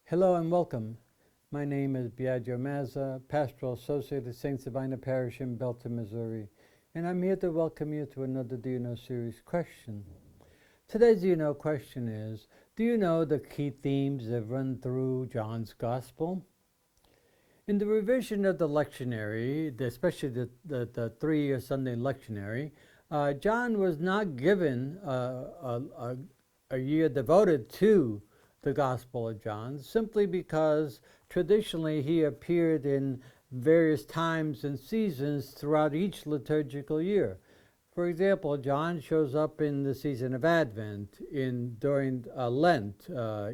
Hello and welcome. My name is Biagio Mazza, Pastoral Associate at St. Sabina Parish in Belton, Missouri, and I'm here to welcome you to another Do You Know series question. Today's Do You Know question is, do you know the key themes that run through John's Gospel? In the revision of the lectionary, especially the 3-year Sunday lectionary, John was not given a year devoted to the Gospel of John, simply because traditionally he appeared in various times and seasons throughout each liturgical year. For example, John shows up in the season of Advent, during Lent,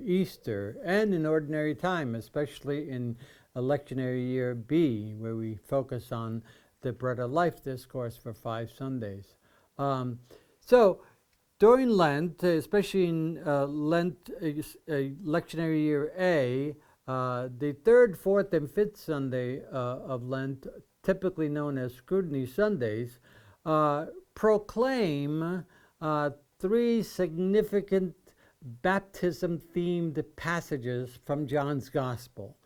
Easter, and in ordinary time, especially in Lectionary Year B, where we focus on the Bread of Life discourse for 5 Sundays. During Lent, especially in Lectionary Year A, the 3rd, 4th, and 5th Sunday of Lent, typically known as Scrutiny Sundays, proclaim 3 significant baptism-themed passages from John's Gospel,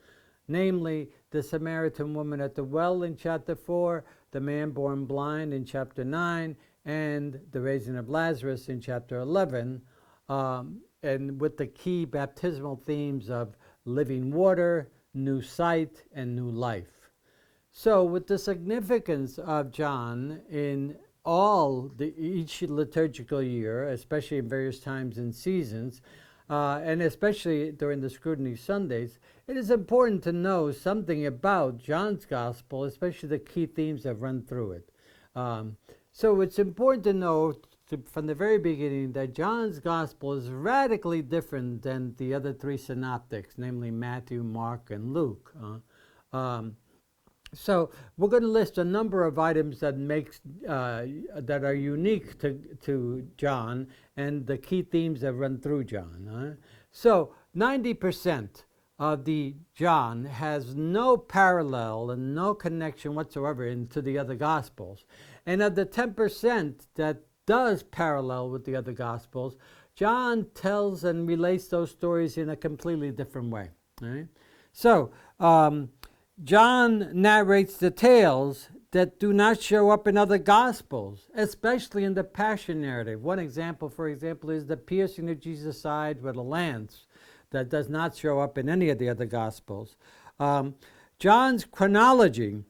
namely the Samaritan Woman at the well in chapter 4, the man born blind in chapter 9, and the Raising of Lazarus in chapter 11, and with the key baptismal themes of living water, new sight, and new life. So with the significance of John in each liturgical year, especially in various times and seasons, and especially during the Scrutiny Sundays, it is important to know something about John's Gospel, especially the key themes that run through it. So it's important to know from the very beginning that John's Gospel is radically different than the other 3 Synoptics, namely Matthew, Mark, and Luke. So we're going to list a number of items that that are unique to John and the key themes that run through John. So 90% of the John has no parallel and no connection whatsoever to the other Gospels. And of the 10% that does parallel with the other Gospels, John tells and relates those stories in a completely different way. Right? So John narrates the tales that do not show up in other Gospels, especially in the Passion narrative. One example, for example, is the piercing of Jesus' side with a lance that does not show up in any of the other Gospels. John's chronology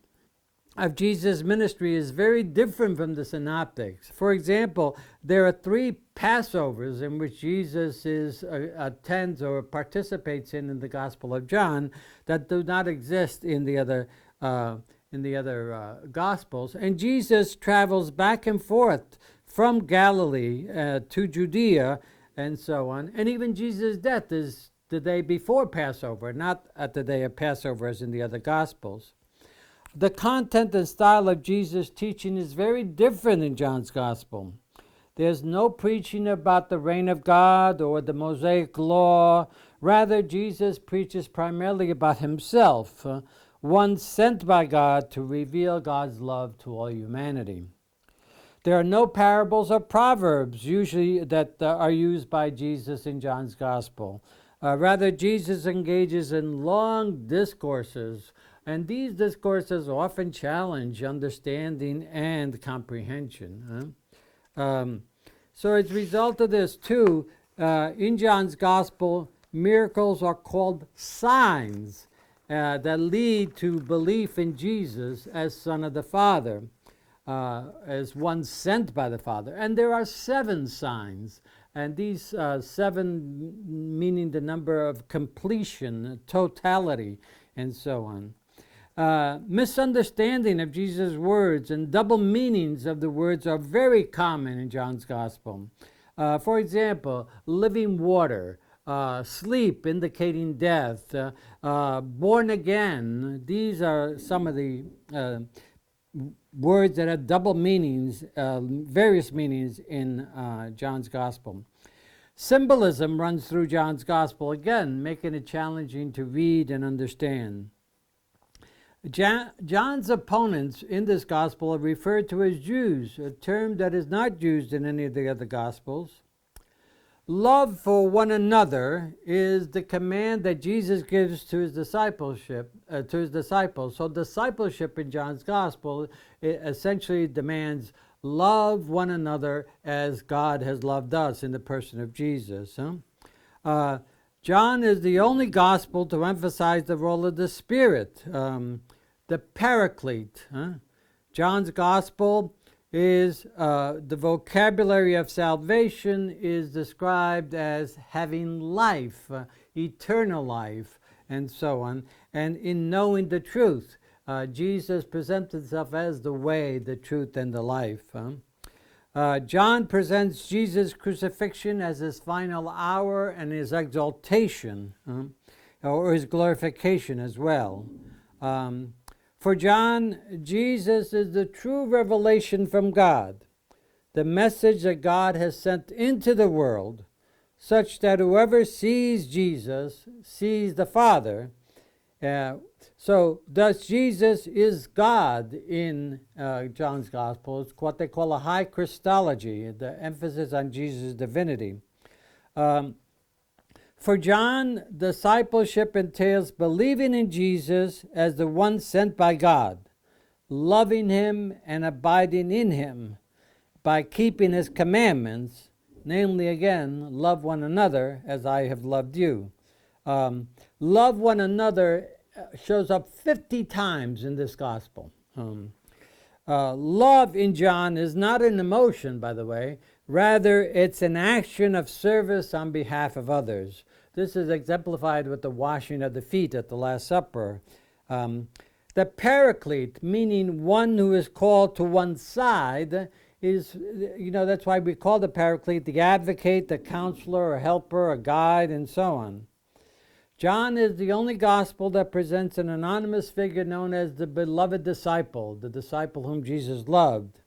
of Jesus' ministry is very different from the Synoptics. For example, there are 3 Passovers in which Jesus attends or participates in the Gospel of John that do not exist in the other Gospels. And Jesus travels back and forth from Galilee to Judea and so on. And even Jesus' death is the day before Passover, not at the day of Passover as in the other Gospels. The content and style of Jesus' teaching is very different in John's Gospel. There's no preaching about the reign of God or the Mosaic law. Rather, Jesus preaches primarily about himself, one sent by God to reveal God's love to all humanity. There are no parables or proverbs usually that are used by Jesus in John's Gospel. Rather, Jesus engages in long discourses, and these discourses often challenge understanding and comprehension. So as a result of this, too, in John's Gospel, miracles are called signs that lead to belief in Jesus as Son of the Father, as one sent by the Father. And there are 7 signs, and these 7 meaning the number of completion, totality, and so on. Misunderstanding of Jesus' words and double meanings of the words are very common in John's Gospel. For example, living water, sleep indicating death, born again. These are some of the words that have double meanings, various meanings in John's Gospel. Symbolism runs through John's Gospel, again, making it challenging to read and understand. John's opponents in this Gospel are referred to as Jews, a term that is not used in any of the other Gospels. Love for one another is the command that Jesus gives to his discipleship, to his disciples. So discipleship in John's Gospel, it essentially demands love one another as God has loved us in the person of Jesus. John is the only gospel to emphasize the role of the Spirit, the Paraclete. John's Gospel is the vocabulary of salvation is described as having life, eternal life, and so on, and in knowing the truth. Jesus presents himself as the way, the truth, and the life. John presents Jesus' crucifixion as his final hour and his exaltation, or his glorification as well. For John, Jesus is the true revelation from God, the message that God has sent into the world, such that whoever sees Jesus sees the Father. So thus Jesus is God in John's Gospel. It's what they call a high Christology, the emphasis on Jesus' divinity. For John, discipleship entails believing in Jesus as the one sent by God, loving him and abiding in him by keeping his commandments, namely, again, love one another as I have loved you. Love one another shows up 50 times in this gospel. Love in John is not an emotion, by the way. Rather, it's an action of service on behalf of others. This is exemplified with the washing of the feet at the Last Supper. The Paraclete, meaning one who is called to one side, is, that's why we call the Paraclete the advocate, the counselor, a helper, a guide, and so on. John is the only gospel that presents an anonymous figure known as the beloved disciple, the disciple whom Jesus loved.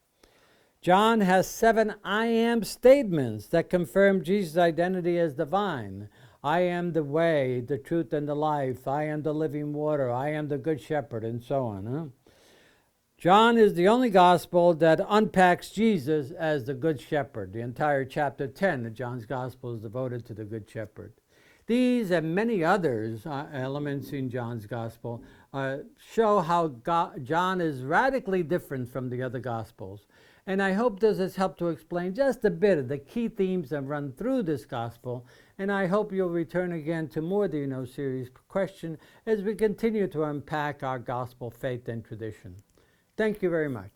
John has 7 I am statements that confirm Jesus' identity as divine. I am the way, the truth, and the life. I am the living water. I am the good shepherd, and so on. John is the only gospel that unpacks Jesus as the good shepherd. The entire chapter 10 of John's gospel is devoted to the good shepherd. These and many others elements in John's gospel show how John is radically different from the other gospels. And I hope this has helped to explain just a bit of the key themes that run through this gospel. And I hope you'll return again to more Do You Know series question as we continue to unpack our gospel faith and tradition. Thank you very much.